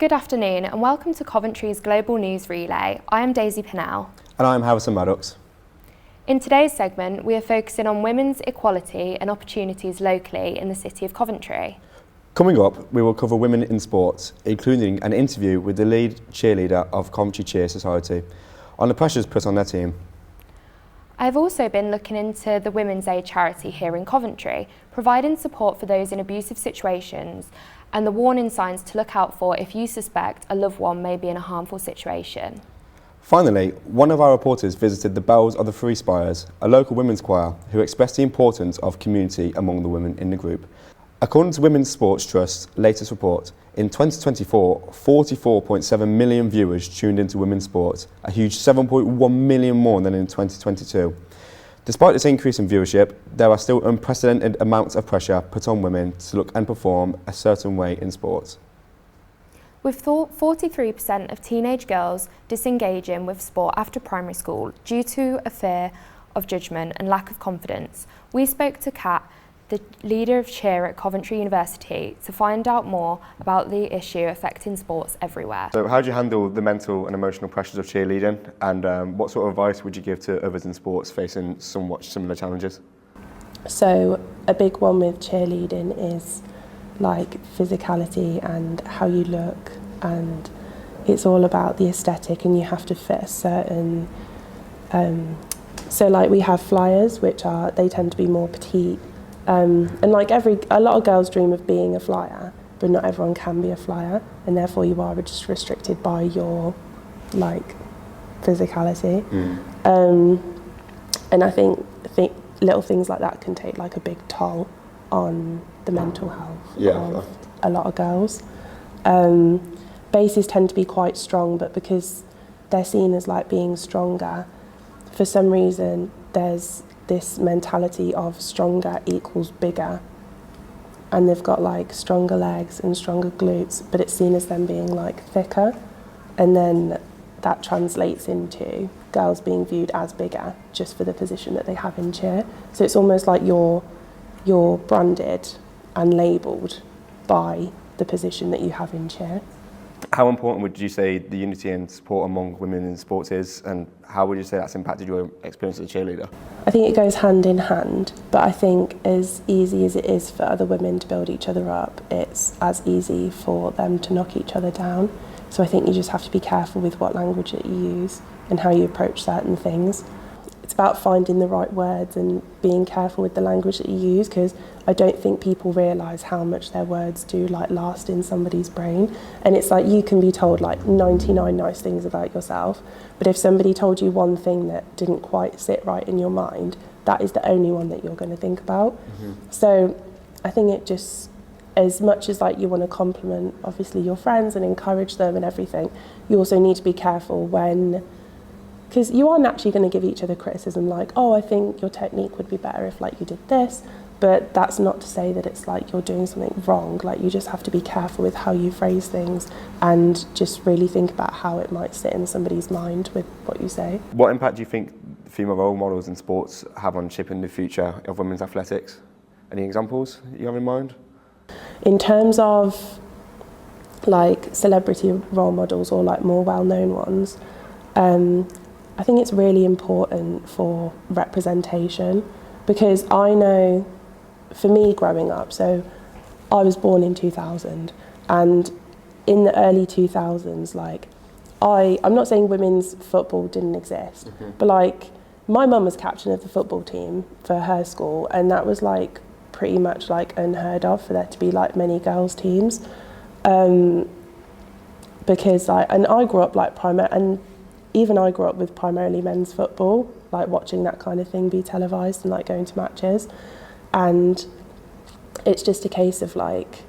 Good afternoon and welcome to Coventry's Global News Relay. I am Daisy Pinnell. And I'm Harrison Maddox. In today's segment, we are focusing on women's equality and opportunities locally in the city of Coventry. Coming up, we will cover women in sports, including an interview with the lead cheerleader of Coventry Cheer Society on the pressures put on their team. I've also been looking into the Women's Aid charity here in Coventry, providing support for those in abusive situations and the warning signs to look out for if you suspect a loved one may be in a harmful situation. Finally, one of our reporters visited the Bells of the Three Spires, a local women's choir, who expressed the importance of community among the women in the group. According to Women's Sports Trust's latest report, in 2024, 44.7 million viewers tuned into women's sports, a huge 7.1 million more than in 2022. Despite this increase in viewership, there are still unprecedented amounts of pressure put on women to look and perform a certain way in sports. With 43% of teenage girls disengaging with sport after primary school due to a fear of judgment and lack of confidence, we spoke to Kat, the leader of cheer at Coventry University, to find out more about the issue affecting sports everywhere. So how do you handle the mental and emotional pressures of cheerleading, and what sort of advice would you give to others in sports facing somewhat similar challenges? So a big one with cheerleading is like physicality and how you look, and it's all about the aesthetic, and you have to fit a certain so like we have flyers, which they tend to be more petite, and like a lot of girls dream of being a flyer, but not everyone can be a flyer, and therefore you are just restricted by your like physicality. And I think little things like that can take like a big toll on the mental health of a lot of girls. Bases tend to be quite strong, but because they're seen as like being stronger, for some reason there's this mentality of stronger equals bigger, and they've got like stronger legs and stronger glutes, but it's seen as them being like thicker, and then that translates into girls being viewed as bigger just for the position that they have in cheer. So it's almost like you're branded and labelled by the position that you have in cheer. How important would you say the unity and support among women in sports is, and how would you say that's impacted your experience as a cheerleader? I think it goes hand in hand, but I think as easy as it is for other women to build each other up, it's as easy for them to knock each other down. So I think you just have to be careful with what language that you use and how you approach certain things. It's about finding the right words and being careful with the language that you use, because I don't think people realise how much their words do like last in somebody's brain. And it's like you can be told like 99 nice things about yourself, but if somebody told you one thing that didn't quite sit right in your mind, that is the only one that you're going to think about. So I think it just, as much as like you want to compliment obviously your friends and encourage them and everything, you also need to be careful when, because you are naturally going to give each other criticism like, oh, I think your technique would be better if like you did this, but that's not to say that it's like you're doing something wrong. Like you just have to be careful with how you phrase things and just really think about how it might sit in somebody's mind with what you say. What impact do you think female role models in sports have on shaping the future of women's athletics? Any examples you have in mind? In terms of like celebrity role models or like more well-known ones, I think it's really important for representation, because I know for me growing up, so I was born in 2000, and in the early 2000s, like I'm not saying women's football didn't exist, but like my mum was captain of the football team for her school, and that was like pretty much like unheard of for there to be like many girls teams, because I grew up like I grew up with primarily men's football, like watching that kind of thing be televised and like going to matches, and it's just a case of like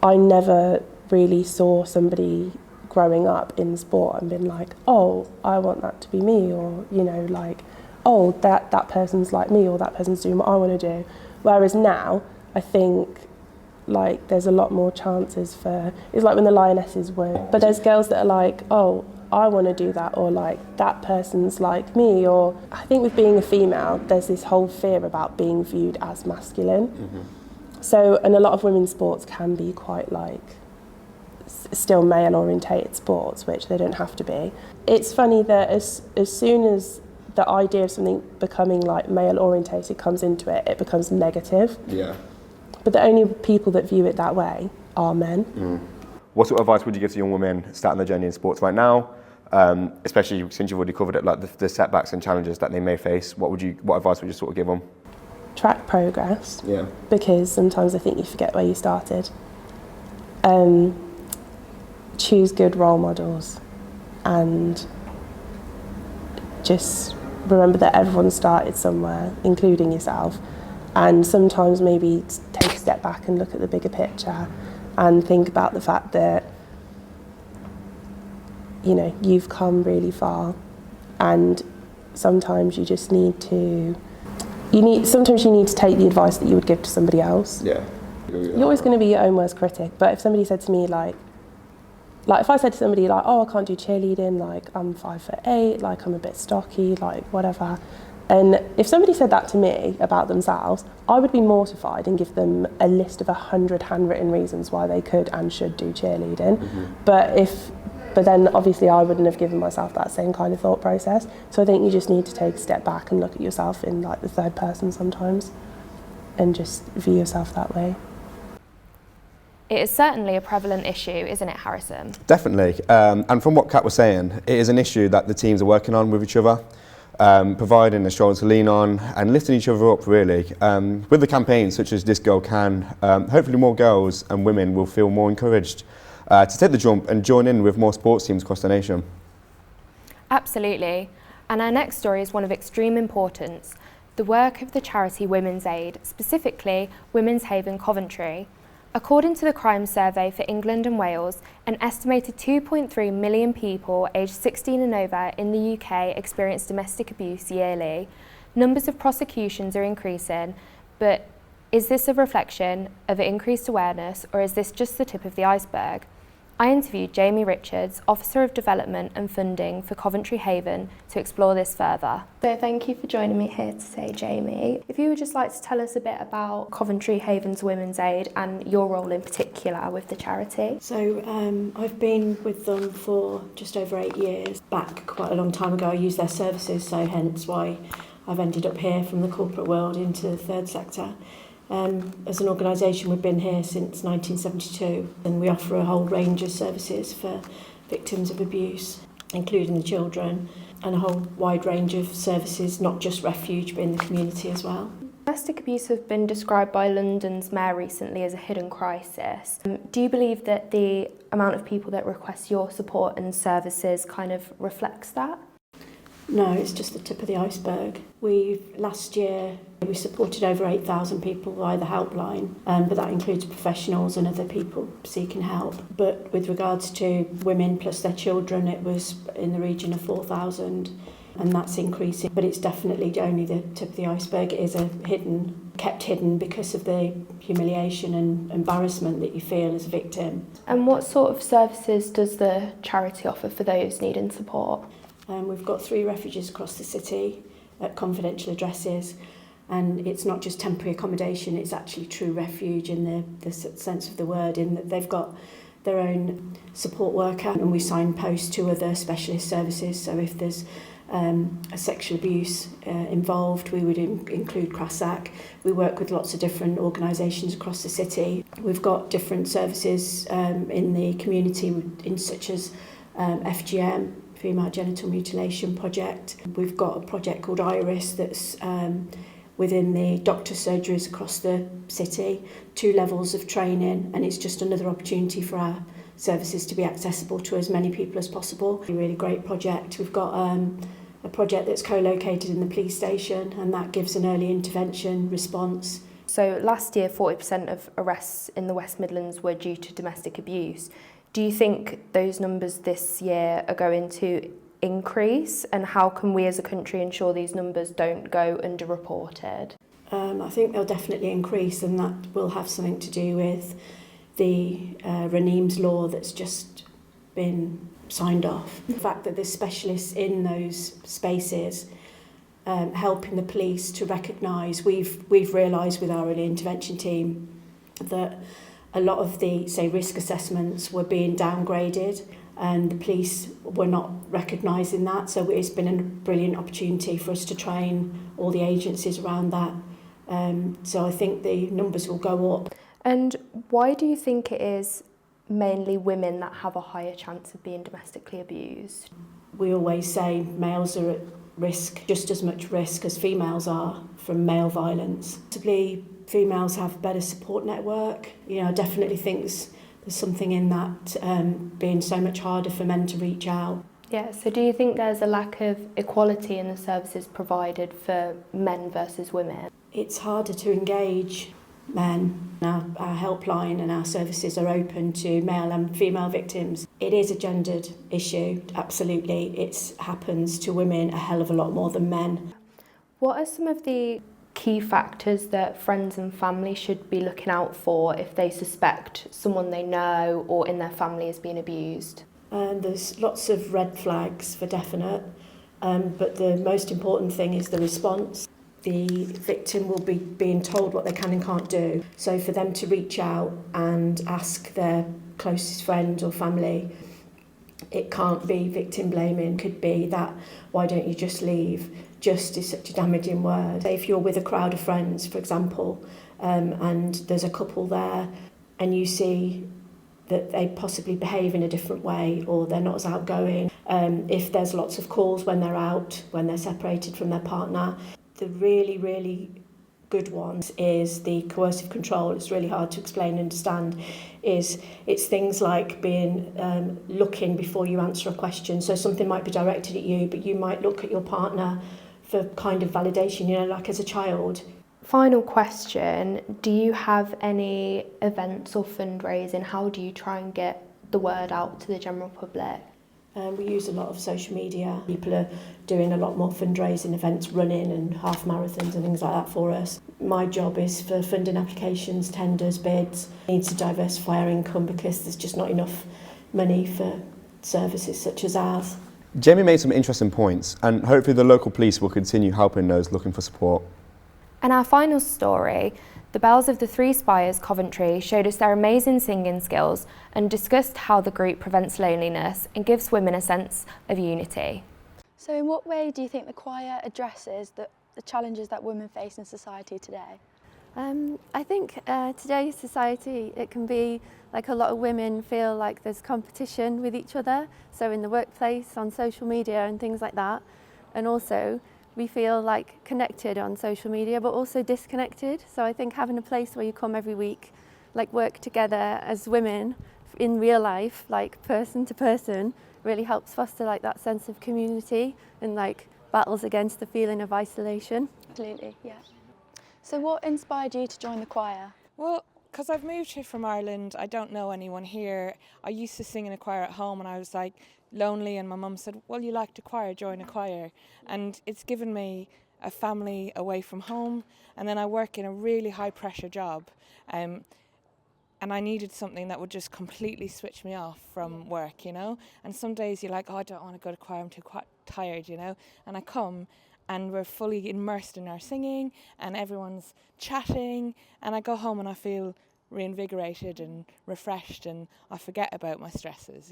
I never really saw somebody growing up in sport and been like, oh, I want that to be me, or you know, like, oh, that person's like me, or that person's doing what I want to do. Whereas now I think like there's a lot more chances for, it's like when the Lionesses were, but there's girls that are like, oh, I want to do that, or like that person's like me. Or I think with being a female, there's this whole fear about being viewed as masculine. So, and a lot of women's sports can be quite like still male-orientated sports, which they don't have to be. It's funny that as soon as the idea of something becoming like male-orientated comes into it, it becomes negative. Yeah. But the only people that view it that way are men. What sort of advice would you give to young women starting their journey in sports right now, especially since you've already covered it, like the setbacks and challenges that they may face? What advice would you sort of give them? Track progress. Yeah. Because sometimes I think you forget where you started. Choose good role models, and just remember that everyone started somewhere, including yourself. And sometimes maybe take a step back and look at the bigger picture and think about the fact that, you know, you've come really far, and sometimes you just need to sometimes you need to take the advice that you would give to somebody else. Yeah. You're always going to be your own worst critic, but if somebody said to me like if I said to somebody like, oh, I can't do cheerleading, like I'm 5'8", like I'm a bit stocky, like whatever, and if somebody said that to me about themselves, I would be mortified and give them a list of 100 handwritten reasons why they could and should do cheerleading. But then obviously I wouldn't have given myself that same kind of thought process. So I think you just need to take a step back and look at yourself in like the third person sometimes, and just view yourself that way. It is certainly a prevalent issue, isn't it, Harrison? Definitely. And from what Kat was saying, it is an issue that the teams are working on with each other, providing a shoulder to lean on and lifting each other up, really. With the campaigns such as This Girl Can, hopefully more girls and women will feel more encouraged to take the jump and join in with more sports teams across the nation. Absolutely. And our next story is one of extreme importance, the work of the charity Women's Aid, specifically Women's Haven Coventry. According to the Crime Survey for England and Wales, an estimated 2.3 million people aged 16 and over in the UK experience domestic abuse yearly. Numbers of prosecutions are increasing, but is this a reflection of increased awareness, or is this just the tip of the iceberg? I interviewed Jamie Richards, Officer of Development and Funding for Coventry Haven, to explore this further. So thank you for joining me here today, Jamie. If you would just like to tell us a bit about Coventry Haven's Women's Aid and your role in particular with the charity. So I've been with them for just over 8 years. Back quite a long time ago I used their services, so hence why I've ended up here from the corporate world into the third sector. As an organisation, we've been here since 1972, and we offer a whole range of services for victims of abuse, including the children, and a whole wide range of services, not just refuge, but in the community as well. Domestic abuse has been described by London's mayor recently as a hidden crisis. Do you believe that the amount of people that request your support and services kind of reflects that? No, it's just the tip of the iceberg. Last year we supported over 8,000 people via the helpline, but that includes professionals and other people seeking help. But with regards to women plus their children, it was in the region of 4,000, and that's increasing. But it's definitely only the tip of the iceberg. It is kept hidden because of the humiliation and embarrassment that you feel as a victim. And what sort of services does the charity offer for those needing support? We've got 3 refuges across the city at confidential addresses, and it's not just temporary accommodation, it's actually true refuge in the sense of the word, in that they've got their own support worker, and we signpost to other specialist services. So if there's a sexual abuse involved, we would include CRASAC. We work with lots of different organisations across the city. We've got different services in the community, such as FGM, Female Genital Mutilation Project. We've got a project called Iris that's within the doctor surgeries across the city, 2 levels of training, and it's just another opportunity for our services to be accessible to as many people as possible. A really great project. We've got a project that's co-located in the police station, and that gives an early intervention response. So last year, 40% of arrests in the West Midlands were due to domestic abuse. Do you think those numbers this year are going to increase, and how can we as a country ensure these numbers don't go underreported? I think they'll definitely increase, and that will have something to do with the Raneem's law that's just been signed off. The fact that there's specialists in those spaces helping the police to recognise, we've realised with our early intervention team that A lot of the, say, risk assessments were being downgraded and the police were not recognising that. So it's been a brilliant opportunity for us to train all the agencies around that. So I think the numbers will go up. And why do you think it is mainly women that have a higher chance of being domestically abused? We always say males are at risk, just as much risk as females are from male violence. Possibly females have better support network. I definitely think there's something in that, being so much harder for men to reach out. Yeah, so do you think there's a lack of equality in the services provided for men versus women? It's harder to engage men. Our helpline and our services are open to male and female victims. It is a gendered issue, absolutely. It happens to women a hell of a lot more than men. What are some of the key factors that friends and family should be looking out for if they suspect someone they know or in their family is being abused? There's lots of red flags for definite, but the most important thing is the response. The victim will be being told what they can and can't do. So for them to reach out and ask their closest friend or family, it can't be victim blaming, could be that, why don't you just leave? Just is such a damaging word. If you're with a crowd of friends, for example, and there's a couple there and you see that they possibly behave in a different way or they're not as outgoing, if there's lots of calls when they're out, when they're separated from their partner, the really, really good ones is the coercive control. It's really hard to explain and understand. It's things like being looking before you answer a question. So something might be directed at you, but you might look at your partner for kind of validation, like as a child. Final question, do you have any events or fundraising? How do you try and get the word out to the general public? We use a lot of social media. People are doing a lot more fundraising events, running and half marathons and things like that for us. My job is for funding applications, tenders, bids. We need to diversify our income because there's just not enough money for services such as ours. Jamie made some interesting points, and hopefully the local police will continue helping those looking for support. And our final story, the Bells of the Three Spires Coventry showed us their amazing singing skills and discussed how the group prevents loneliness and gives women a sense of unity. So in what way do you think the choir addresses the challenges that women face in society today? I think today's society, it can be like a lot of women feel like there's competition with each other, so in the workplace, on social media and things like that, and also we feel like connected on social media but also disconnected. So I think having a place where you come every week, like work together as women in real life, like person to person, really helps foster like that sense of community and like battles against the feeling of isolation. Absolutely, yeah. So what inspired you to join the choir? Well, because I've moved here from Ireland, I don't know anyone here. I used to sing in a choir at home and I was like lonely, and my mum said, well, you like the choir, join a choir. And it's given me a family away from home, and then I work in a really high pressure job, and I needed something that would just completely switch me off from work, and some days you're like, oh, I don't want to go to choir, I'm too tired, and I come and we're fully immersed in our singing and everyone's chatting, and I go home and I feel reinvigorated and refreshed and I forget about my stresses,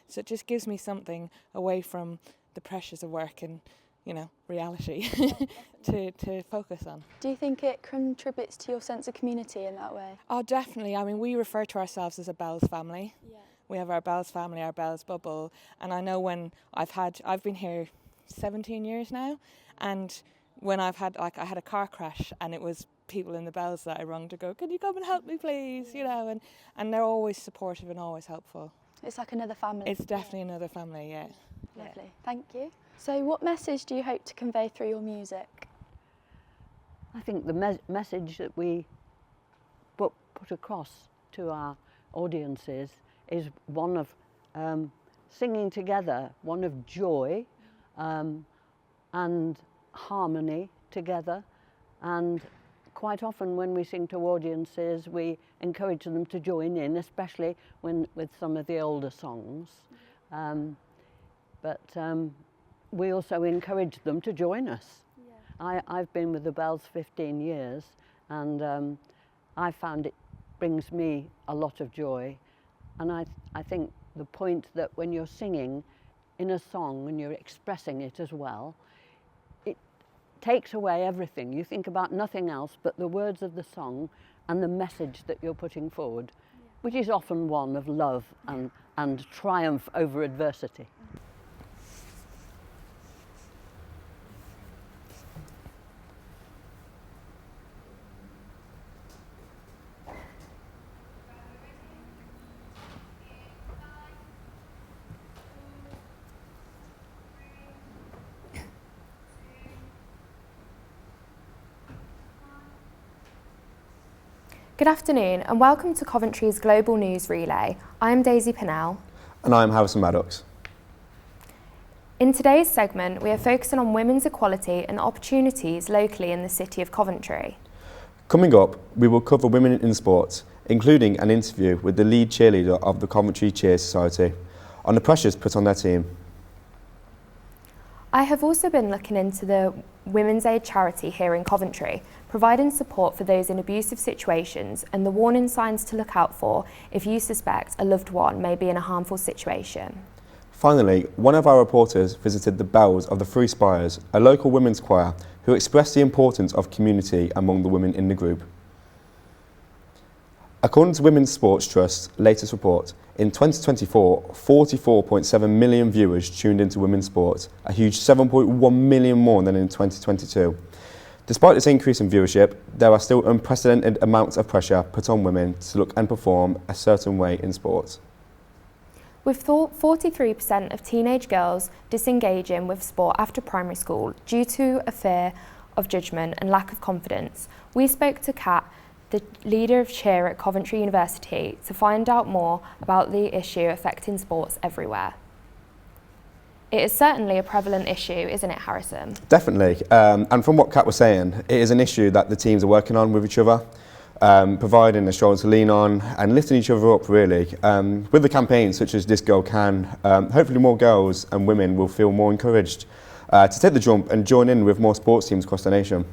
so it just gives me something away from the pressures of work and reality to focus on. Do you think it contributes to your sense of community in that way? Oh, definitely. I mean, we refer to ourselves as a Bells family. Yeah. We have our Bells family, our Bells bubble, and I know when I've been here 17 years now, and when I had a car crash and it was people in the Bells that I rung to go, can you come and help me please, and they're always supportive and always helpful. It's like another family. It's definitely another family, yeah. Lovely, thank you. So what message do you hope to convey through your music? I think the message that we put across to our audiences is one of singing together, one of joy and harmony together, and quite often when we sing to audiences we encourage them to join in, especially with some of the older songs, but we also encourage them to join us. Yeah. I've been with the Bells 15 years and I found it brings me a lot of joy. And I think the point that when you're singing in a song and you're expressing it as well, it takes away everything. You think about nothing else but the words of the song and the message that you're putting forward, which is often one of love and triumph over adversity. Good afternoon and welcome to Coventry's Global News Relay. I am Daisy Pennell. And I'm Harrison Maddox. In today's segment, we are focusing on women's equality and opportunities locally in the city of Coventry. Coming up, we will cover women in sports, including an interview with the lead cheerleader of the Coventry Cheer Society on the pressures put on their team. I have also been looking into the Women's Aid charity here in Coventry, providing support for those in abusive situations and the warning signs to look out for if you suspect a loved one may be in a harmful situation. Finally, one of our reporters visited the bells of the Three Spires, a local women's choir, who expressed the importance of community among the women in the group. According to Women's Sports Trust's latest report, in 2024, 44.7 million viewers tuned into women's sports, a huge 7.1 million more than in 2022. Despite this increase in viewership, there are still unprecedented amounts of pressure put on women to look and perform a certain way in sports. With 43% of teenage girls disengaging with sport after primary school due to a fear of judgment and lack of confidence, we spoke to Kat, the leader of cheer at Coventry University, to find out more about the issue affecting sports everywhere. It is certainly a prevalent issue, isn't it, Harrison? Definitely, and from what Kat was saying, it is an issue that the teams are working on with each other, providing a shoulder to lean on and lifting each other up really. With the campaigns such as This Girl Can, hopefully more girls and women will feel more encouraged to take the jump and join in with more sports teams across the nation.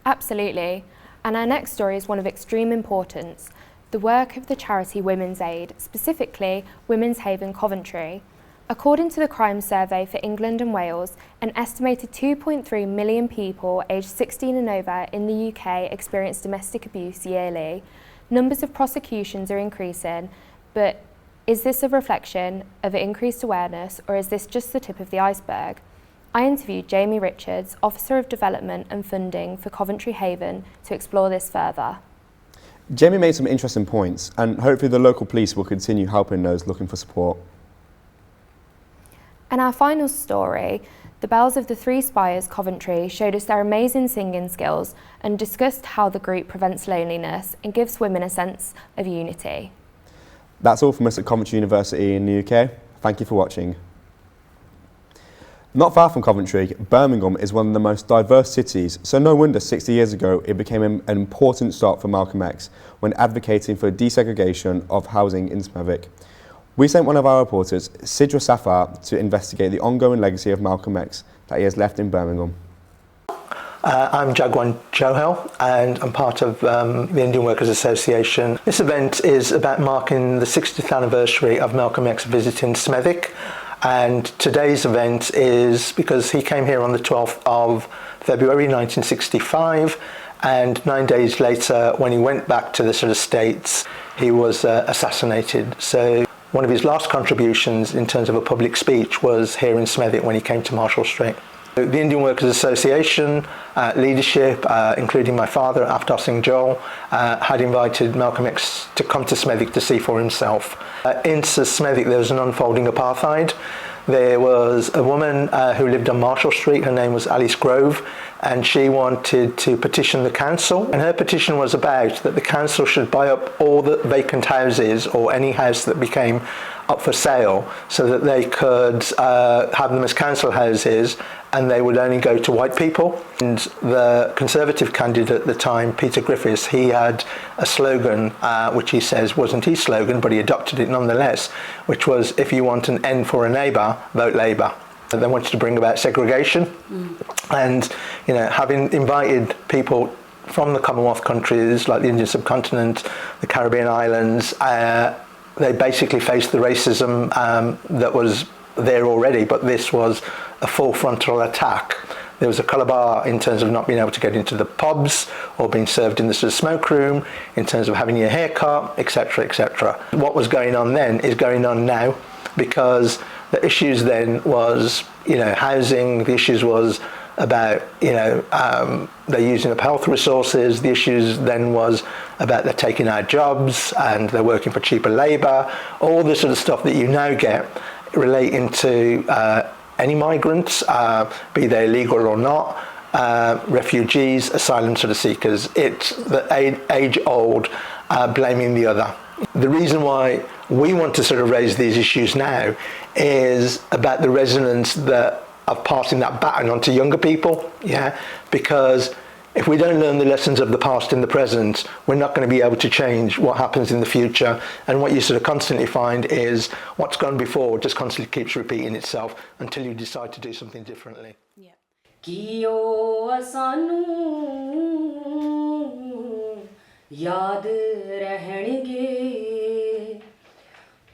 Absolutely. And our next story is one of extreme importance, the work of the charity Women's Aid, specifically Women's Haven Coventry. According to the Crime Survey for England and Wales, an estimated 2.3 million people aged 16 and over in the UK experience domestic abuse yearly. Numbers of prosecutions are increasing, but is this a reflection of increased awareness, or is this just the tip of the iceberg? I interviewed Jamie Richards, Officer of Development and Funding for Coventry Haven, to explore this further. Jamie made some interesting points, and hopefully the local police will continue helping those looking for support. And our final story, the Bells of the Three Spires Coventry, showed us their amazing singing skills and discussed how the group prevents loneliness and gives women a sense of unity. That's all from us at Coventry University in the UK. Thank you for watching. Not far from Coventry, Birmingham is one of the most diverse cities, so no wonder 60 years ago it became an important stop for Malcolm X when advocating for desegregation of housing in Smethwick. We sent one of our reporters, Sidra Safar, to investigate the ongoing legacy of Malcolm X that he has left in Birmingham. I'm Jagwan Johel and I'm part of the Indian Workers Association. This event is about marking the 60th anniversary of Malcolm X visiting Smethwick, and today's event is because he came here on the 12th of February 1965, and 9 days later, when he went back to the sort of States, he was assassinated. So one of his last contributions in terms of a public speech was here in Smethwick when he came to Marshall Street. The Indian Workers Association leadership, including my father, Avtar Singh Johel, had invited Malcolm X to come to Smethwick to see for himself. In Smethwick there was an unfolding apartheid. There was a woman who lived on Marshall Street, her name was Alice Grove, and she wanted to petition the council, and her petition was about that the council should buy up all the vacant houses or any house that became up for sale so that they could have them as council houses, and they would only go to white people. And the Conservative candidate at the time, Peter Griffiths, he had a slogan which he says wasn't his slogan, but he adopted it nonetheless, which was, if you want an end for a neighbour, vote Labour. And they wanted to bring about segregation, and having invited people from the Commonwealth countries like the Indian subcontinent, the Caribbean islands. They basically faced the racism that was there already, but this was a full frontal attack. There was a colour bar in terms of not being able to get into the pubs or being served in the sort of smoke room, in terms of having your hair cut, etc., etc. What was going on then is going on now, because the issues then was, housing, the issues was about, they're using up health resources, the issues then was about they're taking our jobs and they're working for cheaper labour, all the sort of stuff that you now get relating to any migrants, be they illegal or not, refugees, asylum sort of seekers. It's the age-old blaming the other. The reason why we want to sort of raise these issues now is about the resonance of passing that baton on to younger people, because if we don't learn the lessons of the past in the present, we're not going to be able to change what happens in the future. And what you sort of constantly find is what's gone before just constantly keeps repeating itself until you decide to do something differently. Yeah. याद रहणगे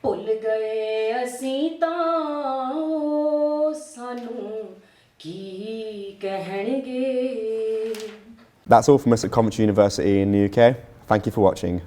भुल गए असीं तां सानू की कहणगे. That's all from us at Coventry University in the UK. Thank you for watching.